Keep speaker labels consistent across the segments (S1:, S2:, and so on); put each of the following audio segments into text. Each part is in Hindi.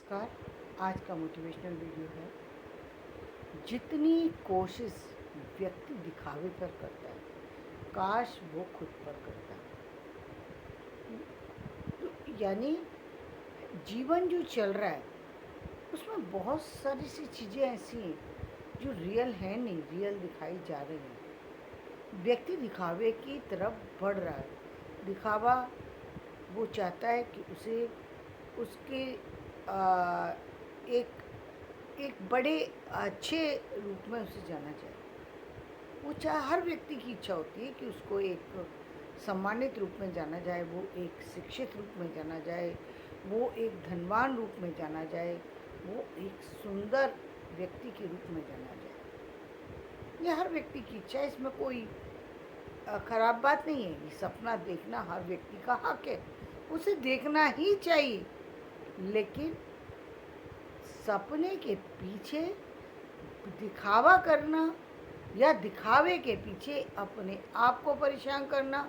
S1: नमस्कार। आज का मोटिवेशनल वीडियो है, जितनी कोशिश व्यक्ति दिखावे पर करता है, काश वो खुद पर करता। तो यानी जीवन जो चल रहा है उसमें बहुत सारी सी चीज़ें ऐसी हैं जो रियल है नहीं, रियल दिखाई जा रही हैं। व्यक्ति दिखावे की तरफ बढ़ रहा है। दिखावा वो चाहता है कि उसे उसके आ, एक एक बड़े अच्छे रूप में उसे जाना जाए। वो चाहे हर व्यक्ति की इच्छा होती है कि उसको एक सम्मानित रूप में जाना जाए, वो एक शिक्षित रूप में जाना जाए, वो एक धनवान रूप में जाना जाए, वो एक सुंदर व्यक्ति के रूप में जाना जाए। ये हर व्यक्ति की इच्छा है, इसमें कोई खराब बात नहीं है। ये सपना देखना हर व्यक्ति का हक है, उसे देखना ही चाहिए। लेकिन सपने के पीछे दिखावा करना या दिखावे के पीछे अपने आप को परेशान करना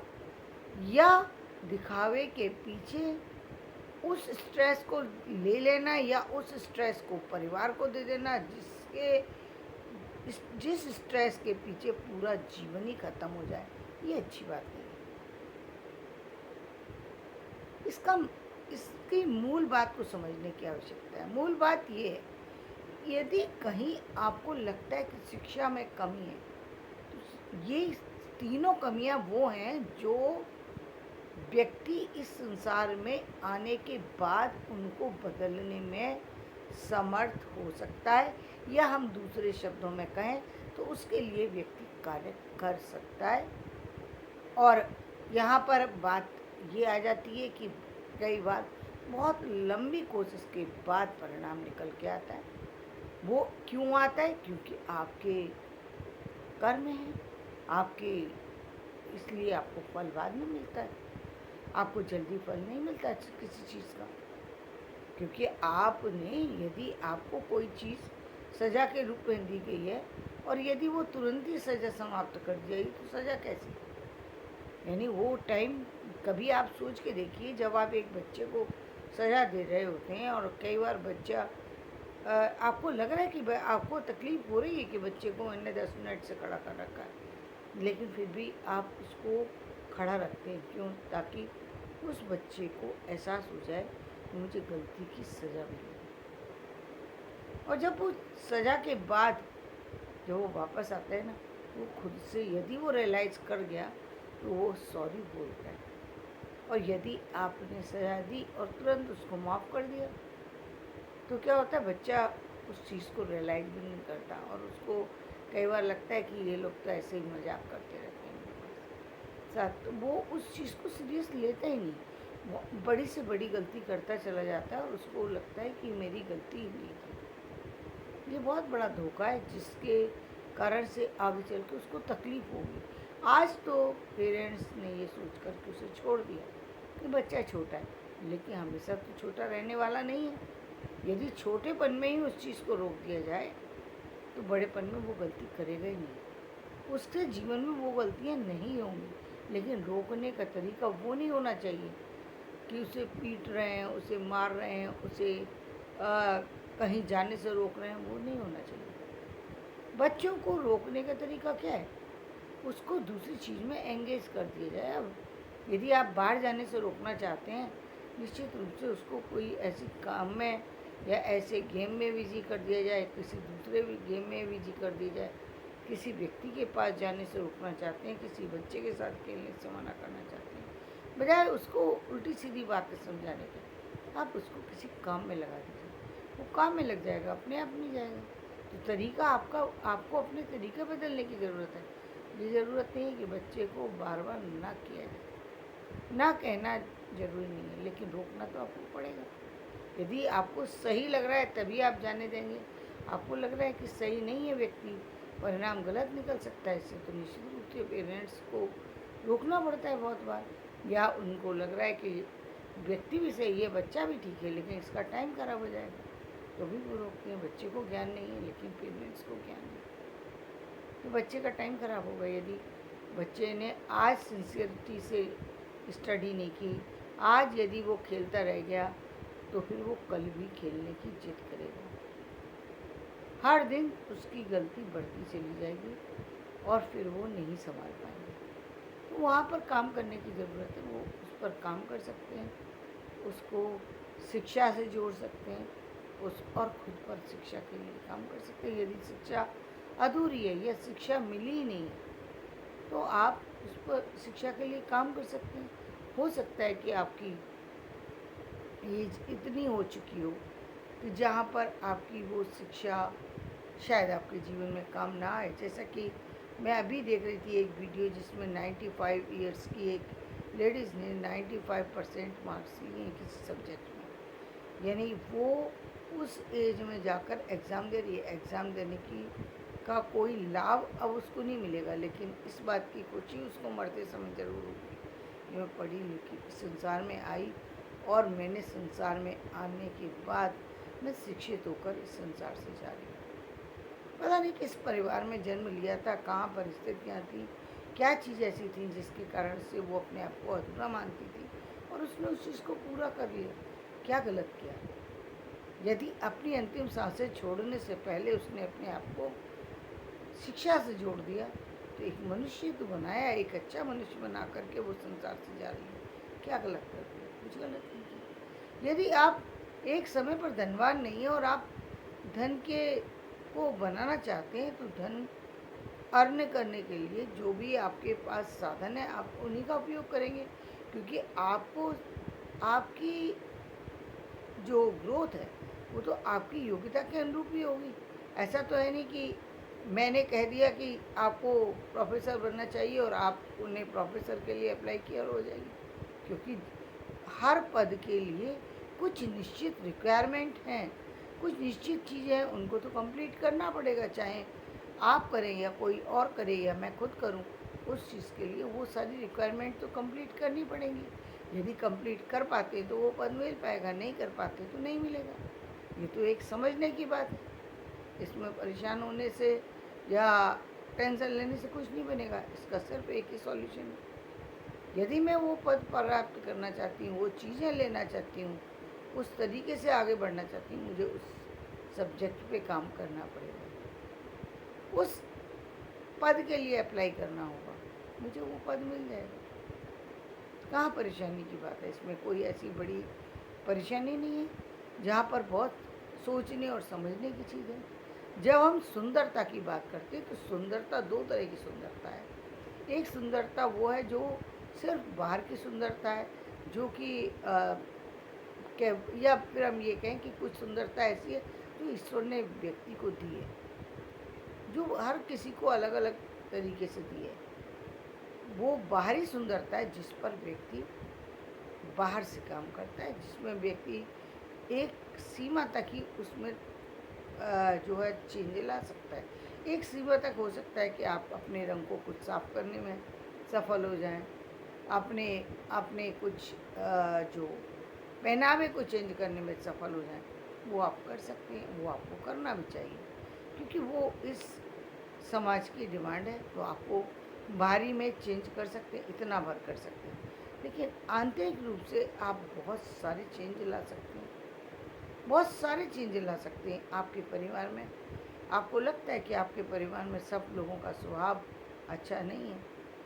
S1: या दिखावे के पीछे उस स्ट्रेस को ले लेना या उस स्ट्रेस को परिवार को दे देना जिस स्ट्रेस के पीछे पूरा जीवन ही खत्म हो जाए, ये अच्छी बात नहीं है। इसका इसकी मूल बात को समझने की आवश्यकता है। मूल बात ये है, यदि कहीं आपको लगता है कि शिक्षा में कमी है, तो ये तीनों कमियां वो हैं जो व्यक्ति इस संसार में आने के बाद उनको बदलने में समर्थ हो सकता है, या हम दूसरे शब्दों में कहें तो उसके लिए व्यक्ति कार्य कर सकता है। और यहाँ पर बात ये आ जाती है कि कई बार बहुत लंबी कोशिश के बाद परिणाम निकल के आता है। वो क्यों आता है? क्योंकि आपके कर्म हैं, आपके, इसलिए आपको फल बाद में मिलता है। आपको जल्दी फल नहीं मिलता किसी चीज़ का, क्योंकि आपने, यदि आपको कोई चीज़ सज़ा के रूप में दी गई है और यदि वो तुरंत ही सज़ा समाप्त कर दी जाएगी तो सज़ा कैसी? यानी वो टाइम कभी आप सोच के देखिए, जब आप एक बच्चे को सज़ा दे रहे होते हैं और कई बार बच्चा आपको लग रहा है कि आपको तकलीफ़ हो रही है कि बच्चे को मैंने 10 मिनट से खड़ा कर रखा है, लेकिन फिर भी आप उसको खड़ा रखते हैं। क्यों? ताकि उस बच्चे को एहसास हो जाए कि मुझे गलती की सज़ा मिली। और जब वो सज़ा के बाद जब वो वापस आता है ना, वो खुद से यदि वो रियलाइज़ कर गया तो वो सॉरी बोलता है। और यदि आपने सज़ा दी और तुरंत उसको माफ़ कर दिया तो क्या होता है, बच्चा उस चीज़ को रियलाइज़ भी नहीं करता और उसको कई बार लगता है कि ये लोग तो ऐसे ही मजाक करते रहते हैं साथ, तो वो उस चीज़ को सीरियस लेता ही नहीं। वो बड़ी से बड़ी गलती करता चला जाता है और उसको लगता है कि मेरी गलती ही नहीं थी। ये बहुत बड़ा धोखा है, जिसके कारण से आगे चल के उसको तकलीफ़ होगी। आज तो पेरेंट्स ने ये सोच कर के उसे छोड़ दिया कि बच्चा छोटा है, लेकिन हमेशा तो छोटा रहने वाला नहीं है। यदि छोटेपन में ही उस चीज़ को रोक दिया जाए तो बड़ेपन में वो गलती करेगा ही नहीं। उसके जीवन में वो गलतियाँ नहीं होंगी, लेकिन रोकने का तरीका वो नहीं होना चाहिए कि उसे पीट रहे हैं, उसे मार रहे हैं, उसे कहीं जाने से रोक रहे हैं, वो नहीं होना चाहिए। बच्चों को रोकने का तरीका क्या है? उसको दूसरी चीज़ में एंगेज कर दिया जाए। अब यदि आप बाहर जाने से रोकना चाहते हैं, निश्चित रूप से उसको कोई ऐसी काम में या ऐसे गेम में बिजी कर दिया जाए, किसी दूसरे भी गेम में बिजी कर दी जाए। किसी व्यक्ति के पास जाने से रोकना चाहते हैं, किसी बच्चे के साथ खेलने से मना करना चाहते हैं, बजाय उसको उल्टी सीधी बातें समझाने के आप उसको किसी काम में लगा दीजिए। वो काम में लग जाएगा, अपने आप नहीं जाएगा। तो तरीका आपको अपने तरीके बदलने की ज़रूरत है। ये ज़रूरत नहीं है कि बच्चे को बार बार ना किया जाए। ना कहना ज़रूरी नहीं है, लेकिन रोकना तो आपको पड़ेगा। यदि आपको सही लग रहा है तभी आप जाने देंगे। आपको लग रहा है कि सही नहीं है व्यक्ति, परिणाम गलत निकल सकता है इससे, तो निश्चित रूप से पेरेंट्स को रोकना पड़ता है बहुत बार। या उनको लग रहा है कि व्यक्ति भी सही है, बच्चा भी ठीक है, लेकिन इसका टाइम खराब हो जाएगा, तो भी वो रोकते हैं। बच्चे को ज्ञान नहीं है, लेकिन पेरेंट्स को ज्ञान है, तो बच्चे का टाइम खराब होगा। यदि बच्चे ने आज सिंसियरिटी से स्टडी नहीं की, आज यदि वो खेलता रह गया तो फिर वो कल भी खेलने की जिद करेगा। हर दिन उसकी गलती बढ़ती चली जाएगी और फिर वो नहीं संभाल पाएंगे। तो वहाँ पर काम करने की ज़रूरत है, वो उस पर काम कर सकते हैं, उसको शिक्षा से जोड़ सकते हैं, उस और खुद पर शिक्षा के लिए काम कर सकते हैं। यदि शिक्षा अधूरी है या शिक्षा मिली ही नहीं है तो आप उस पर शिक्षा के लिए काम कर सकते हैं। हो सकता है कि आपकी एज इतनी हो चुकी हो कि जहाँ पर आपकी वो शिक्षा शायद आपके जीवन में काम ना आए। जैसा कि मैं अभी देख रही थी एक वीडियो जिसमें 95 ईयर्स की एक लेडीज़ ने 95% मार्क्स लिए हैं किसी सब्जेक्ट में, यानी वो उस एज में जाकर एग्ज़ाम दे रही है। एग्ज़ाम देने की का कोई लाभ अब उसको नहीं मिलेगा, लेकिन इस बात की खुशी उसको मरते समय ज़रूर होगी कि मैं पढ़ी लिखी संसार में आई और मैंने संसार में आने के बाद मैं शिक्षित होकर इस संसार से जा रही हूँ। पता नहीं किस परिवार में जन्म लिया था, कहाँ परिस्थितियाँ थी, क्या चीज़ ऐसी थी जिसके कारण से वो अपने आप को अधूरा मानती थी और उसने उस चीज़ को पूरा कर लिया। क्या गलत किया? यदि अपनी अंतिम सांसें छोड़ने से पहले उसने अपने आप को शिक्षा से जोड़ दिया तो एक मनुष्य तो बनाया, एक अच्छा मनुष्य बना करके वो संसार से जा रही है। क्या गलत कर दिया? कुछ गलत नहीं किया। यदि आप एक समय पर धनवान नहीं है और आप धन के को बनाना चाहते हैं तो धन अर्न करने के लिए जो भी आपके पास साधन है आप उन्हीं का उपयोग करेंगे, क्योंकि आपको आपकी जो ग्रोथ है वो तो आपकी योग्यता के अनुरूप ही होगी। ऐसा तो है नहीं कि मैंने कह दिया कि आपको प्रोफेसर बनना चाहिए और आप उन्हें प्रोफेसर के लिए अप्लाई किया और हो जाएगी, क्योंकि हर पद के लिए कुछ निश्चित रिक्वायरमेंट हैं, कुछ निश्चित चीज़ें हैं, उनको तो कंप्लीट करना पड़ेगा, चाहे आप करें या कोई और करे या मैं खुद करूं। उस चीज़ के लिए वो सारी रिक्वायरमेंट तो कंप्लीट करनी पड़ेंगी। यदि कंप्लीट कर पाते तो वो पद मिल पाएगा, नहीं कर पाते तो नहीं मिलेगा। ये तो एक समझने की बात है, इसमें परेशान होने से या टेंशन लेने से कुछ नहीं बनेगा। इसका सिर्फ एक ही सॉल्यूशन है। यदि मैं वो पद प्राप्त करना चाहती हूँ, वो चीज़ें लेना चाहती हूँ, उस तरीके से आगे बढ़ना चाहती हूँ, मुझे उस सब्जेक्ट पे काम करना पड़ेगा, उस पद के लिए अप्लाई करना होगा, मुझे वो पद मिल जाएगा। कहाँ परेशानी की बात है? इसमें कोई ऐसी बड़ी परेशानी नहीं है। जहाँ पर बहुत सोचने और समझने की चीज़ है। जब हम सुंदरता की बात करते हैं तो सुंदरता दो तरह की सुंदरता है। एक सुंदरता वो है जो सिर्फ बाहर की सुंदरता है, जो कि या फिर हम ये कहें कि कुछ सुंदरता ऐसी है जो ईश्वर ने व्यक्ति को दी है, जो हर किसी को अलग अलग तरीके से दी है। वो बाहरी सुंदरता है जिस पर व्यक्ति बाहर से काम करता है, जिसमें व्यक्ति एक सीमा तक ही उसमें जो है चेंज ला सकता है। एक सीमा तक हो सकता है कि आप अपने रंग को कुछ साफ करने में सफल हो जाएं, अपने अपने कुछ जो पहनावे को चेंज करने में सफल हो जाएं, वो आप कर सकते हैं, वो आपको करना भी चाहिए, क्योंकि वो इस समाज की डिमांड है। तो आपको बाहरी में चेंज कर सकते हैं, इतना भर कर सकते हैं, लेकिन आंतरिक रूप से आप बहुत सारे चेंज ला सकते हैं, बहुत सारे चेंज ला सकते हैं आपके परिवार में। आपको लगता है कि आपके परिवार में सब लोगों का स्वभाव अच्छा नहीं है,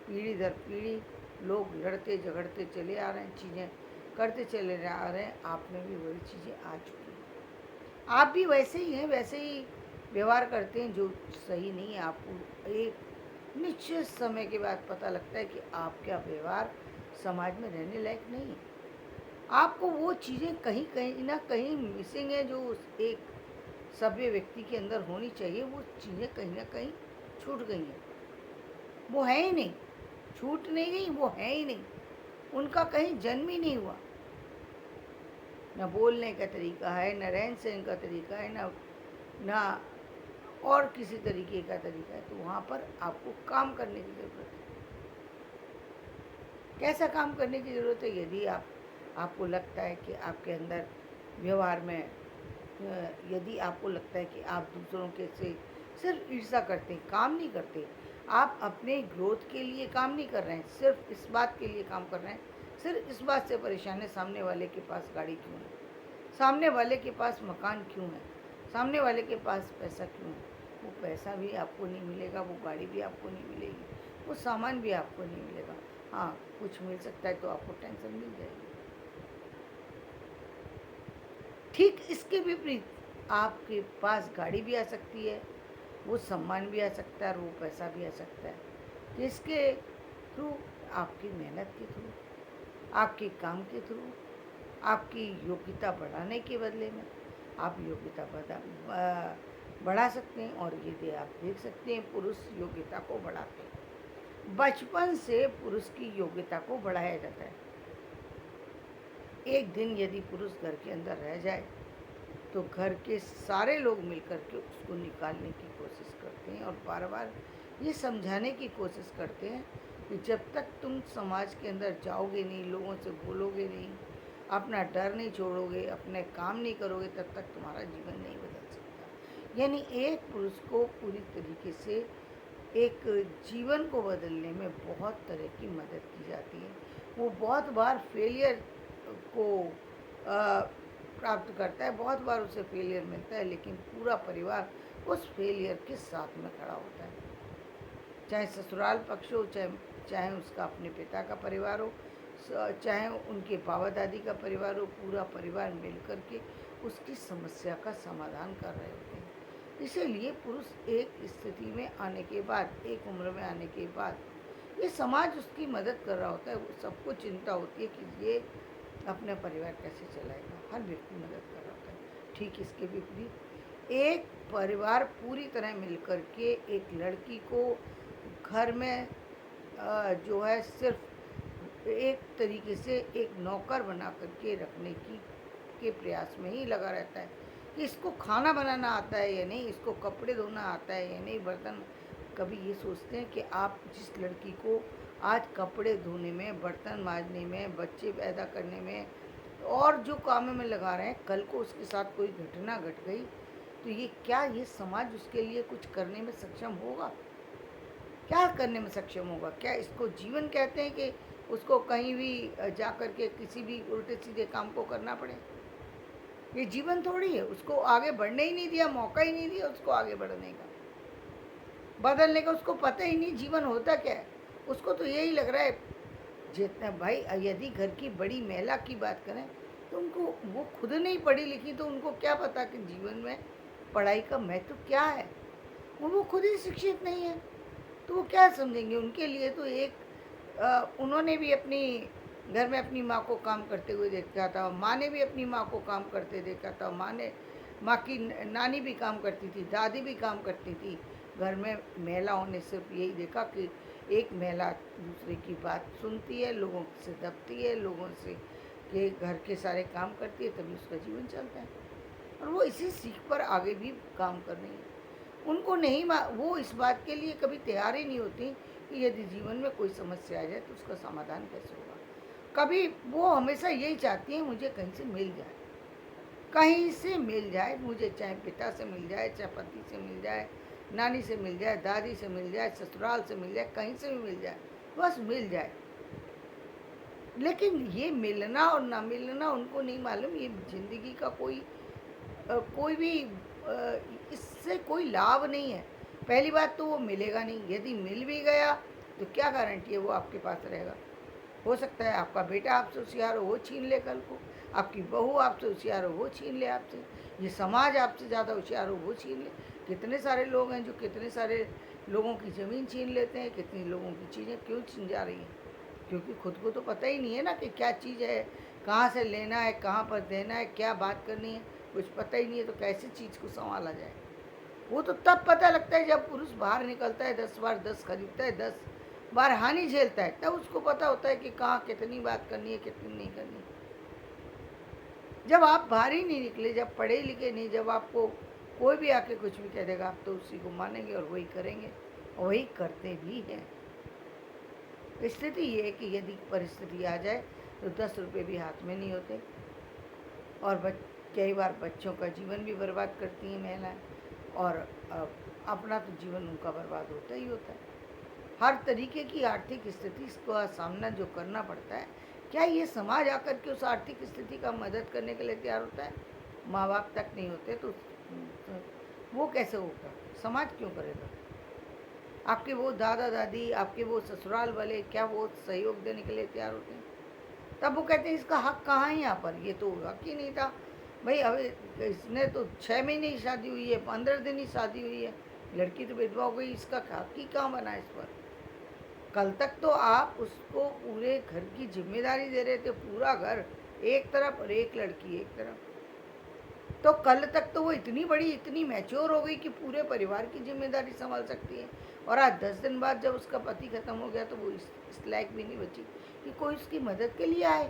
S1: पीढ़ी दर पीढ़ी लोग लड़ते झगड़ते चले आ रहे हैं, चीज़ें करते चले आ रहे हैं, आप में भी वही चीज़ें आ चुकी हैं। आप भी वैसे ही हैं, वैसे ही व्यवहार करते हैं जो सही नहीं है। आपको एक निश्चित समय के बाद पता लगता है कि आपका व्यवहार समाज में रहने लायक नहीं है। आपको वो चीज़ें कहीं कहीं ना कहीं मिसिंग है, जो एक सभ्य व्यक्ति के अंदर होनी चाहिए, वो चीज़ें कहीं ना कहीं छूट गई हैं। वो है ही नहीं, छूट नहीं गई, वो है ही नहीं, उनका कहीं जन्म ही नहीं हुआ। न बोलने का तरीका है, न रहन सहन का तरीका है, ना और किसी तरीके का तरीका है। तो वहाँ पर आपको काम करने की ज़रूरत है। कैसा काम करने की ज़रूरत है? यदि आपको लगता है कि आपके अंदर व्यवहार में यदि आपको लगता है कि आप दूसरों के से सिर्फ ईर्ष्या करते हैं, काम नहीं करते, आप अपने ग्रोथ के लिए काम नहीं कर रहे हैं, सिर्फ इस बात के लिए काम कर रहे हैं, सिर्फ इस बात से परेशान है सामने वाले के पास गाड़ी क्यों है, सामने वाले के पास मकान क्यों है, सामने वाले के पास पैसा क्यों है। वो पैसा भी आपको नहीं मिलेगा, वो गाड़ी भी आपको नहीं मिलेगी, वो सामान भी आपको नहीं मिलेगा। हाँ, कुछ मिल सकता है तो आपको टेंशन मिल जाएगी। ठीक इसके विपरीत आपके पास गाड़ी भी आ सकती है, वो सम्मान भी आ सकता है और वो पैसा भी आ सकता है। किसके थ्रू? आपकी मेहनत के थ्रू, आपके काम के थ्रू, आपकी योग्यता बढ़ाने के बदले में। आप योग्यता बढ़ा सकते हैं। और ये आप देख सकते हैं, पुरुष योग्यता को बढ़ाते हैं। बचपन से पुरुष की योग्यता को बढ़ाया जाता है। एक दिन यदि पुरुष घर के अंदर रह जाए तो घर के सारे लोग मिलकर के उसको निकालने की कोशिश करते हैं और बार बार ये समझाने की कोशिश करते हैं कि जब तक तुम समाज के अंदर जाओगे नहीं, लोगों से बोलोगे नहीं, अपना डर नहीं छोड़ोगे, अपने काम नहीं करोगे, तब तक तुम्हारा जीवन नहीं बदल सकता। यानी एक पुरुष को पूरी तरीके से एक जीवन को बदलने में बहुत तरह की मदद की जाती है। वो बहुत बार फेलियर को प्राप्त करता है, बहुत बार उसे फेलियर मिलता है, लेकिन पूरा परिवार उस फेलियर के साथ में खड़ा होता है। चाहे ससुराल पक्ष हो, चाहे उसका अपने पिता का परिवार हो, चाहे उनके बाबा दादी का परिवार हो, पूरा परिवार मिलकर के उसकी समस्या का समाधान कर रहे होते हैं। इसीलिए पुरुष एक स्थिति में आने के बाद, एक उम्र में आने के बाद, ये समाज उसकी मदद कर रहा होता है। वो सबको चिंता होती है कि ये अपना परिवार कैसे चलाएगा, हर व्यक्ति मदद कर रहा होता है। ठीक इसके विपरीत एक परिवार पूरी तरह मिलकर के एक लड़की को घर में जो है सिर्फ एक तरीके से एक नौकर बना करके रखने के प्रयास में ही लगा रहता है कि इसको खाना बनाना आता है या नहीं, इसको कपड़े धोना आता है या नहीं, बर्तन। कभी ये सोचते हैं कि आप जिस लड़की को आज कपड़े धोने में, बर्तन मांजने में, बच्चे पैदा करने में और जो कामों में लगा रहे हैं, कल को उसके साथ कोई घटना घट गई तो ये समाज उसके लिए कुछ करने में सक्षम होगा? क्या करने में सक्षम होगा? क्या इसको जीवन कहते हैं कि उसको कहीं भी जा कर के किसी भी उल्टे सीधे काम को करना पड़े? ये जीवन थोड़ी है। उसको आगे बढ़ने ही नहीं दिया, मौका ही नहीं दिया उसको आगे बढ़ने का, बदलने का। उसको पता ही नहीं जीवन होता क्या है। उसको तो यही लग रहा है, जितना भाई यदि घर की बड़ी महिला की बात करें तो उनको, वो खुद नहीं पढ़ी लिखी तो उनको क्या पता कि जीवन में पढ़ाई का महत्व क्या है। वो खुद ही शिक्षित नहीं है तो वो क्या समझेंगे। उनके लिए तो उन्होंने भी अपनी घर में अपनी माँ को काम करते हुए देखा था, माँ ने भी अपनी माँ को काम करते देखा था, माँ की नानी भी काम करती थी, दादी भी काम करती थी। घर में महिलाओं ने सिर्फ यही देखा कि एक महिला दूसरे की बात सुनती है, लोगों से दबती है, लोगों से के घर के सारे काम करती है, तभी उसका जीवन चलता है। और वो इसी सीख पर आगे भी काम कर रही है। उनको नहीं, वो इस बात के लिए कभी तैयार ही नहीं होती कि यदि जीवन में कोई समस्या आ जाए तो उसका समाधान कैसे होगा। कभी वो हमेशा यही चाहती हैं, मुझे कहीं से मिल जाए, कहीं से मिल जाए मुझे, चाहे पिता से मिल जाए, चाहे पति से मिल जाए, नानी से मिल जाए, दादी से मिल जाए, ससुराल से मिल जाए, कहीं से भी मिल जाए, बस मिल जाए। लेकिन ये मिलना और ना मिलना उनको नहीं मालूम। ये ज़िंदगी का कोई भी इससे कोई लाभ नहीं है। पहली बात तो वो मिलेगा नहीं। यदि मिल भी गया तो क्या गारंटी है वो आपके पास रहेगा। हो सकता है आपका बेटा आपसे होशियार हो, वो छीन ले कल को, आपकी बहू आपसे होशियार हो, वो छीन ले आपसे, ये समाज आपसे ज़्यादा होशियार हो, वो छीन ले। कितने सारे लोग हैं जो कितने सारे लोगों की ज़मीन छीन लेते हैं, कितनी लोगों की चीज़ें क्यों छीन जा रही हैं? क्योंकि खुद को तो पता ही नहीं है ना कि क्या चीज़ है, कहाँ से लेना है, कहाँ पर देना है, क्या बात करनी है, कुछ पता ही नहीं है तो कैसे चीज़ को संभाला जाए। वो तो तब पता लगता है जब पुरुष बाहर निकलता है, 10 बार 10 खरीदता है, 10 बार हानि झेलता है, तब उसको पता होता है कि कहाँ कितनी बात करनी है, कितनी नहीं करनी। जब आप बाहर ही नहीं निकले, जब पढ़े लिखे नहीं, जब आपको कोई भी आके कुछ भी कह देगा, आप तो उसी को मानेंगे और वही करेंगे और वही करते भी हैं। स्थिति ये है कि यदि परिस्थिति आ जाए तो 10 रुपये भी हाथ में नहीं होते और कई बार बच्चों का जीवन भी बर्बाद करती हैं महिलाएं और अपना तो जीवन उनका बर्बाद होता ही होता है। हर तरीके की आर्थिक स्थिति का सामना जो करना पड़ता है, क्या ये समाज आकर के उस आर्थिक स्थिति का मदद करने के लिए तैयार होता है? माँ बाप तक नहीं होते तो वो कैसे होगा? समाज क्यों करेगा? आपके वो दादा दादी, आपके वो ससुराल वाले, क्या वो सहयोग देने के लिए तैयार होते हैं? तब वो कहते हैं इसका हक कहाँ है यहाँ पर, ये तो हक ही नहीं था भाई। अब इसने तो 6 महीने ही शादी हुई है, 15 दिन ही शादी हुई है, लड़की तो विधवा हो गई, इसका हक ही कहाँ बना इस पर? कल तक तो आप उसको पूरे घर की जिम्मेदारी दे रहे थे, पूरा घर एक तरफ और एक लड़की एक तरफ। तो कल तक तो वो इतनी बड़ी, इतनी मैच्योर हो गई कि पूरे परिवार की जिम्मेदारी संभाल सकती है। और आज 10 दिन बाद जब उसका पति खत्म हो गया तो वो इस लायक भी नहीं बची कि कोई उसकी मदद के लिए आए।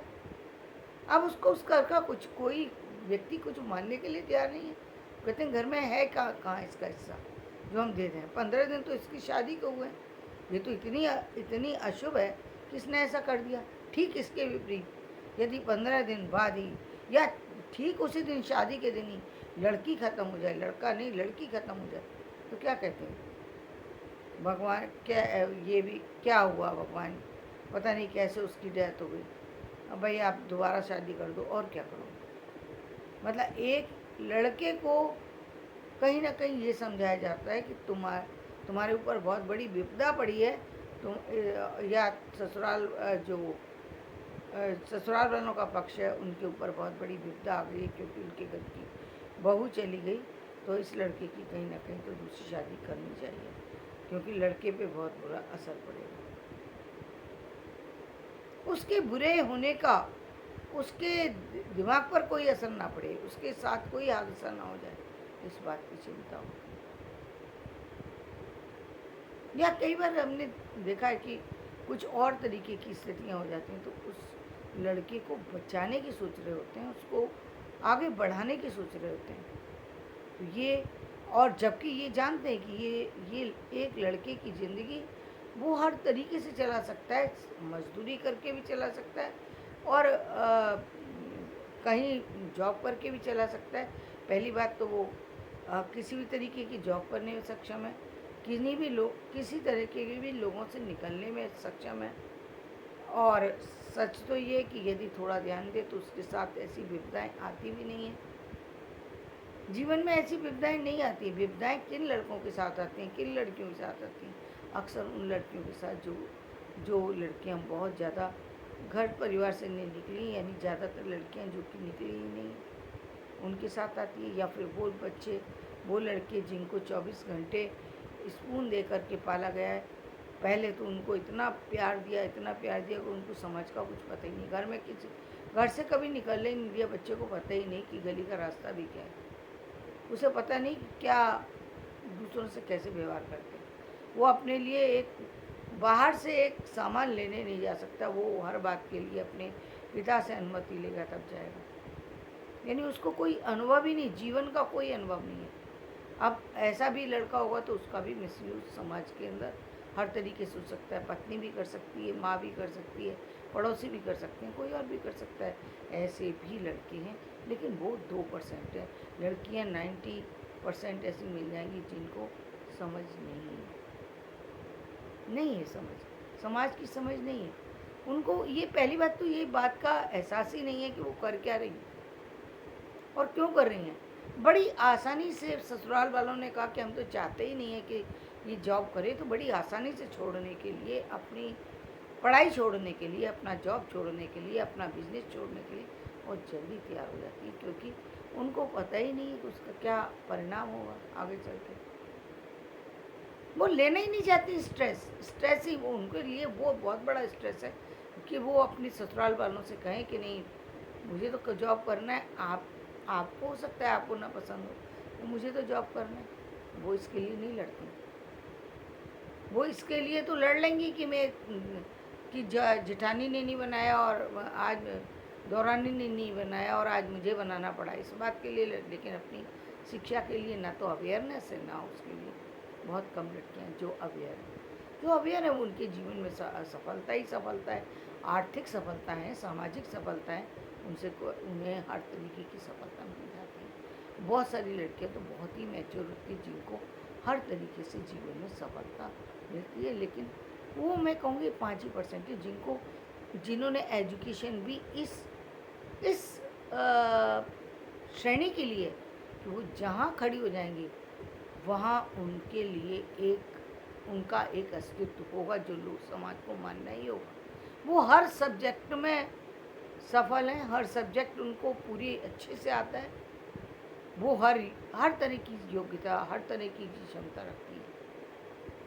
S1: अब उसको उस घर का कुछ कोई व्यक्ति कुछ मानने के लिए तैयार नहीं है। कहते हैं घर में है कहाँ इसका हिस्सा जो हम दे दें। 15 दिन तो इसकी शादी को हुए, ये तो इतनी इतनी अशुभ है, किसने ऐसा कर दिया? ठीक इसके विपरीत यदि 15 दिन बाद ही या ठीक उसी दिन शादी के दिन ही लड़की खत्म हो जाए, लड़का नहीं लड़की खत्म हो जाए, तो क्या कहते हैं? भगवान क्या, ये भी क्या हुआ भगवान, पता नहीं कैसे उसकी डेथ हो गई, अब भाई आप दोबारा शादी कर दो और क्या करो? मतलब एक लड़के को कहीं ना कहीं ये समझाया जाता है कि तुम्हारे ऊपर बहुत बड़ी विपदा पड़ी है, तुम या ससुराल वालों का पक्ष है, उनके ऊपर बहुत बड़ी विपदा आ गई क्योंकि उनके घर की बहू चली गई, तो इस लड़के की कहीं ना कहीं तो दूसरी शादी करनी चाहिए क्योंकि लड़के पे बहुत बुरा असर पड़ेगा। उसके बुरे होने का उसके दिमाग पर कोई असर ना पड़े, उसके साथ कोई हादसा ना हो जाए, इस बात की चिंता हो। या कई बार हमने देखा है कि कुछ और तरीके की स्थितियाँ हो जाती हैं, तो उस लड़के को बचाने की सोच रहे होते हैं, उसको आगे बढ़ाने की सोच रहे होते हैं। तो ये, और जबकि ये जानते हैं कि ये एक लड़के की ज़िंदगी वो हर तरीके से चला सकता है, मजदूरी करके भी चला सकता है और कहीं जॉब करके भी चला सकता है। पहली बात तो वो किसी भी तरीके की जॉब करने में सक्षम है, किसी तरह के भी लोगों से निकलने में सक्षम है। और सच तो ये है कि यदि थोड़ा ध्यान दे तो उसके साथ ऐसी विपदाएं आती भी नहीं हैं। जीवन में ऐसी विपदाएं नहीं आती। विपदाएं किन लड़कों के साथ आती हैं, किन लड़कियों के साथ आती हैं? अक्सर उन लड़कियों के साथ जो लड़कियां बहुत ज़्यादा घर परिवार से नहीं निकली, यानी ज़्यादातर लड़कियां जो कि निकली ही नहीं, उनके साथ आती है। या फिर वो बच्चे, वो लड़के जिनको 24 घंटे स्पून दे करके पाला गया है, पहले तो उनको इतना प्यार दिया कि उनको समझ का कुछ पता ही नहीं। घर से कभी निकलने ही नहीं दिया, बच्चे को पता ही नहीं कि गली का रास्ता भी क्या है, उसे पता नहीं कि क्या दूसरों से कैसे व्यवहार करते हैं। वो अपने लिए बाहर से एक सामान लेने नहीं जा सकता, वो हर बात के लिए अपने पिता से अनुमति लेगा तब जाएगा। यानी उसको कोई अनुभव ही नहीं, जीवन का कोई अनुभव नहीं है। अब ऐसा भी लड़का होगा तो उसका भी मिसयूज समाज के अंदर हर तरीके से हो सकता है। पत्नी भी कर सकती है, माँ भी कर सकती है, पड़ोसी भी कर सकते हैं, कोई और भी कर सकता है। ऐसे भी लड़के हैं, लेकिन वो 2% है। लड़कियां 90% ऐसी मिल जाएंगी जिनको समझ नहीं है समझ, समाज की समझ नहीं है उनको। ये पहली बात तो ये बात का एहसास ही नहीं है कि वो कर क्या रही हैं और क्यों कर रही हैं। बड़ी आसानी से ससुराल वालों ने कहा कि हम तो चाहते ही नहीं है कि ये जॉब करे, तो बड़ी आसानी से छोड़ने के लिए, अपनी पढ़ाई छोड़ने के लिए, अपना जॉब छोड़ने के लिए, अपना बिजनेस छोड़ने के लिए बहुत जल्दी तैयार हो जाती है, क्योंकि उनको पता ही नहीं है कि उसका क्या परिणाम होगा आगे चल के। वो लेना ही नहीं चाहती स्ट्रेस ही वो उनके लिए वो बहुत बड़ा स्ट्रेस है कि वो अपनी ससुराल वालों से कहें कि नहीं मुझे तो जॉब करना है। आपको हो सकता है आपको ना पसंद हो, तो मुझे तो जॉब करना है। वो इसके लिए नहीं लड़ती, वो इसके लिए तो लड़ लेंगी कि जेठानी ने नहीं बनाया और आज दौरानी ने नहीं बनाया और आज मुझे बनाना पड़ा, इस बात के लिए लेकिन अपनी शिक्षा के लिए ना तो अवेयरनेस है, ना उसके लिए। बहुत कम लड़कियां हैं जो अवेयर है, उनके जीवन में सफलता ही सफलता है। आर्थिक सफलता है, सामाजिक सफलता है, उन्हें हर तरीके की सफलता मिल जाती है। बहुत सारी लड़कियां तो बहुत ही मैच्योर होती हैं जिनको हर तरीके से जीवन में सफलता मिलती है, लेकिन वो मैं कहूँगी 5% है जिन्होंने एजुकेशन भी इस श्रेणी के लिए कि वो जहाँ खड़ी हो जाएंगी वहाँ उनके लिए उनका एक अस्तित्व होगा जो लोग समाज को मानना ही होगा। वो हर सब्जेक्ट में सफल हैं, हर सब्जेक्ट उनको पूरी अच्छे से आता है। वो हर हर तरह की योग्यता, हर तरह की क्षमता रखती है।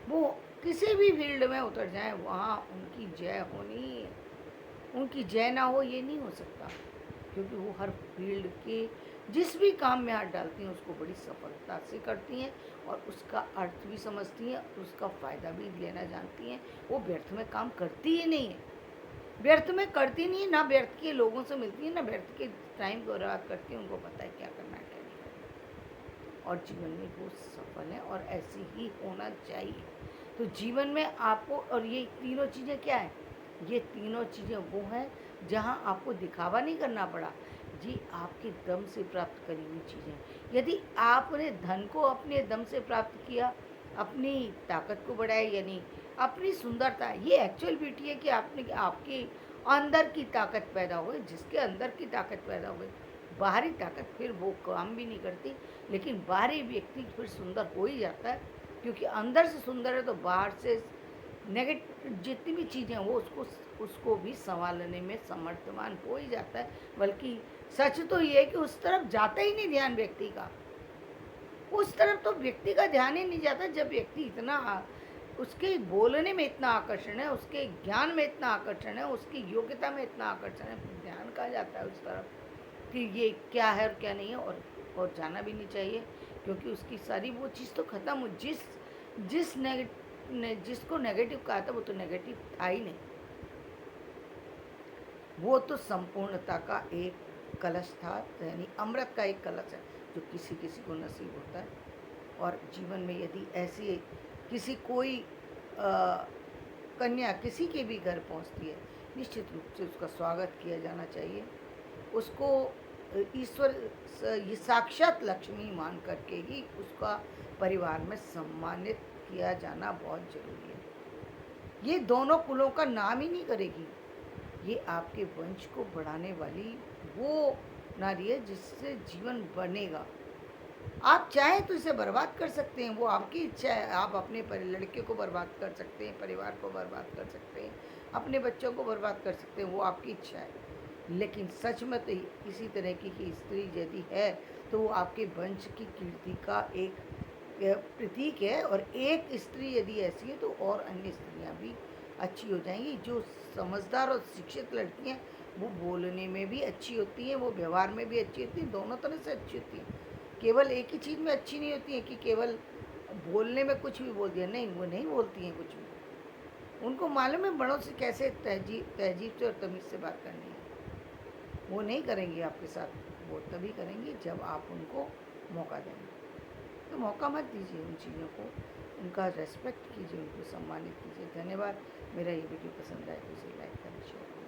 S1: वो किसी भी फील्ड में उतर जाएं, वहाँ उनकी जय होनी ही है। उनकी जय ना हो ये नहीं हो सकता, क्योंकि वो हर फील्ड के जिस भी काम में हाथ डालती हैं उसको बड़ी सफलता से करती हैं और उसका अर्थ भी समझती हैं, उसका फ़ायदा भी लेना जानती हैं। वो व्यर्थ में काम करती ही नहीं है, व्यर्थ में करती नहीं है, ना व्यर्थ के लोगों से मिलती है, ना व्यर्थ के टाइम को बर्बाद करती है। उनको पता है क्या करना है क्या नहीं करना, और जीवन में वो सफल है और ऐसे ही होना चाहिए। तो जीवन में आपको, और ये तीनों चीज़ें क्या है, ये तीनों चीज़ें वो हैं जहाँ आपको दिखावा नहीं करना पड़ा, जी आपके दम से प्राप्त करी हुई चीज़ें। यदि आपने धन को अपने दम से प्राप्त किया, अपनी ताकत को बढ़ाया, यानी अपनी सुंदरता, ये एक्चुअल ब्यूटी है कि आपने आपके अंदर की ताकत पैदा हो। जिसके अंदर की ताकत पैदा हो, बाहरी ताकत फिर वो काम भी नहीं करती, लेकिन बाहरी व्यक्ति फिर सुंदर हो ही जाता है, क्योंकि अंदर से सुंदर है तो बाहर से नेगेटिव जितनी भी चीज़ें वो उसको भी संभालने में समर्थवान हो ही जाता है। बल्कि सच तो ये है कि उस तरफ जाता ही नहीं ध्यान व्यक्ति का, उस तरफ तो व्यक्ति का ध्यान ही नहीं जाता। जब व्यक्ति इतना उसके बोलने में इतना आकर्षण है, उसके ज्ञान में इतना आकर्षण है, उसकी योग्यता में इतना आकर्षण है, फिर ध्यान कहाँ जाता है उस तरफ कि ये क्या है और क्या नहीं है, और जाना भी नहीं चाहिए, क्योंकि उसकी सारी वो चीज़ तो ख़त्म हो। जिसको नेगेटिव कहा था वो तो नेगेटिव था ही नहीं, वो तो संपूर्णता का एक कलश था, यानी अमृत का एक कलश है जो किसी किसी को नसीब होता है। और जीवन में यदि ऐसी किसी कोई कन्या किसी के भी घर पहुंचती है, निश्चित रूप से उसका स्वागत किया जाना चाहिए। उसको ईश्वर ये साक्षात लक्ष्मी मान करके ही उसका परिवार में सम्मानित किया जाना बहुत जरूरी है। ये दोनों कुलों का नाम ही नहीं करेगी, ये आपके वंश को बढ़ाने वाली वो नारी है जिससे जीवन बनेगा। आप चाहें तो इसे बर्बाद कर सकते हैं, वो आपकी इच्छा है। आप अपने लड़के को बर्बाद कर सकते हैं, परिवार को बर्बाद कर सकते हैं, अपने बच्चों को बर्बाद कर सकते हैं, वो आपकी इच्छा है। लेकिन सच में तो इसी तरह की स्त्री यदि है तो वो आपके वंश की कीर्ति का एक प्रतीक है। और एक स्त्री यदि ऐसी है तो और अन्य स्त्रियां भी अच्छी हो जाएंगी। जो समझदार और शिक्षित लड़की हैं वो बोलने में भी अच्छी होती हैं, वो व्यवहार में भी अच्छी होती हैं, दोनों तरह से अच्छी होती हैं। केवल एक ही चीज़ में अच्छी नहीं होती हैं कि केवल बोलने में कुछ भी बोल दिया, नहीं, वो नहीं बोलती हैं कुछ भी। उनको मालूम है बड़ों से कैसे तहजीब से और तमीज़ से बात करनी है। वो नहीं करेंगी आपके साथ, वो तभी करेंगी जब आप उनको मौका देंगे। तो मौका मत दीजिए उन चीज़ों को, उनका रेस्पेक्ट कीजिए, उनको सम्मानित कीजिए। धन्यवाद। मेरा ये वीडियो पसंद आए तो इसे लाइक करें, शेयर करें।